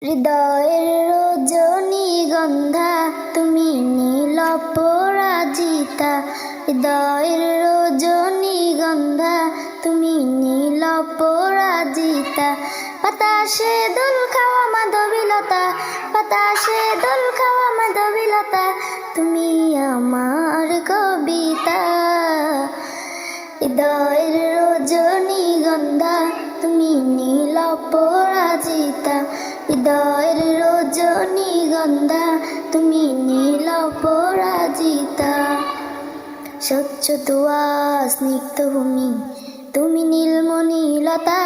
হৃদয়ের রজনীগন্ধা তুমি নীল পরাজিতা। হৃদয়ের রজনীগন্ধা তুমি নীল পরাজিতা। বাতাসে দোল খাওয়া মাধবীলতা, বাতাসে দোল খাওয়া মাধবীলতা, তুমি আমার কবিতা। হৃদয়ের রজনীগন্ধা তুমি নীল পরাজিতা। হৃদয়ের রজনীগন্ধা তুমি নীল পরাজিতা। স্বচ্ছ তুয়া স্নিগ্ধ ভূমি তুমি নীলমণিলতা।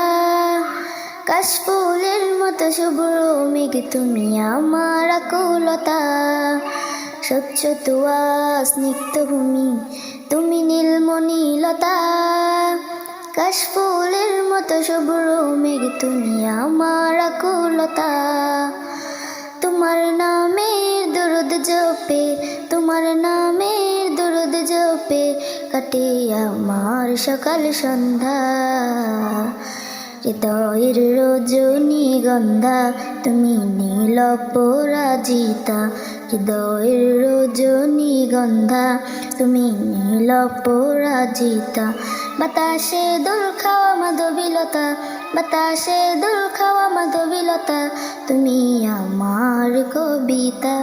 কাশফুলের মতো শুভ্র মেঘ তুমি আমার আকুলতা। স্বচ্ছ তুয়া স্নিগ্ধ ভূমি তুমি নীলমণিলতা। কাশফুলের মতো শুভ্র মেঘ তুমি আমার আকুলতা। তোমার নামের দরুদ জপে, তোমার নামের দরুদ জপে কাটে আমার সকাল সন্ধ্যা। হৃদয়ের রজনীগন্ধা তুমি নীল পরাজিতা। হৃদয়ের রজনীগন্ধা তুমি নীল পরাজিতা। বাতাসে দোল খাওয়া মাধবীলতা, বাতাসে দোল খাওয়া মাধবীলতা, তুমি আমার কবিতা।